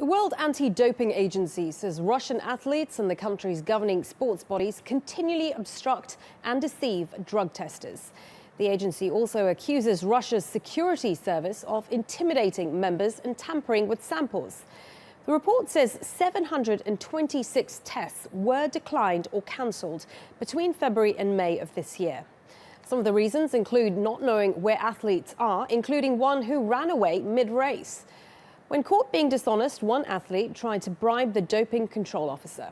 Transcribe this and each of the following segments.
The World Anti-Doping Agency says Russian athletes and the country's governing sports bodies continually obstruct and deceive drug testers. The agency also accuses Russia's security service of intimidating members and tampering with samples. The report says 726 tests were declined or cancelled between February and May of this year. Some of the reasons include not knowing where athletes are, including one who ran away mid-race. When caught being dishonest, one athlete tried to bribe the doping control officer.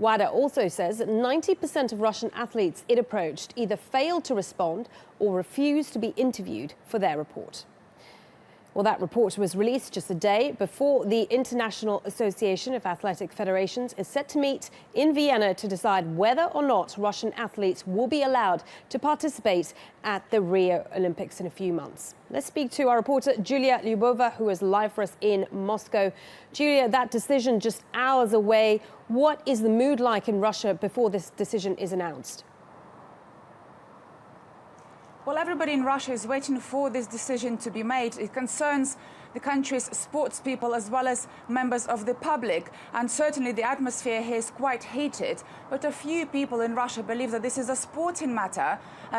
WADA also says that 90% of Russian athletes it approached either failed to respond or refused to be interviewed for their report. Well, that report was released just a day before the International Association of Athletic Federations is set to meet in Vienna to decide whether or not Russian athletes will be allowed to participate at the Rio Olympics in a few months. Let's speak to our reporter, Julia Lyubova, who is live for us in Moscow. Julia, that decision just hours away. What is the mood like in Russia before this decision is announced? Well, everybody in Russia is waiting for this decision to be made. It concerns the country's sports people as well as members of the public. And certainly the atmosphere here is quite heated. But a few people in Russia believe that this is a sporting matter.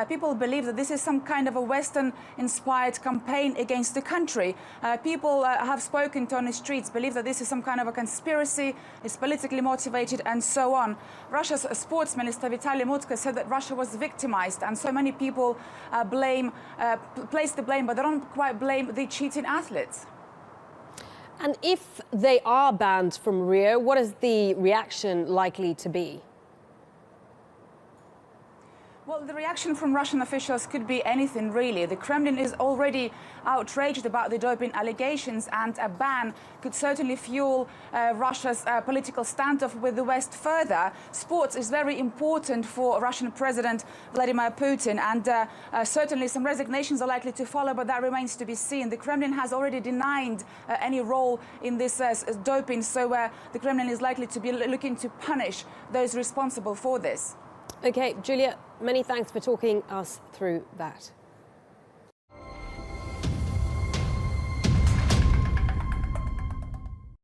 People believe that this is some kind of a Western-inspired campaign against the country. People have spoken to on the streets, believe that this is some kind of a conspiracy, is politically motivated, and so on. Russia's sports minister, Vitaly Mutko, said that Russia was victimized, and so many people place the blame, but they don't quite blame the cheating athletes. And if they are banned from Rio, what is the reaction likely to be? Well, the reaction from Russian officials could be anything, really. The Kremlin is already outraged about the doping allegations, and a ban could certainly fuel Russia's political standoff with the West further. Sports is very important for Russian President Vladimir Putin, and certainly some resignations are likely to follow, but that remains to be seen. The Kremlin has already denied any role in this doping, so the Kremlin is likely to be looking to punish those responsible for this. Okay, Julia, many thanks for talking us through that.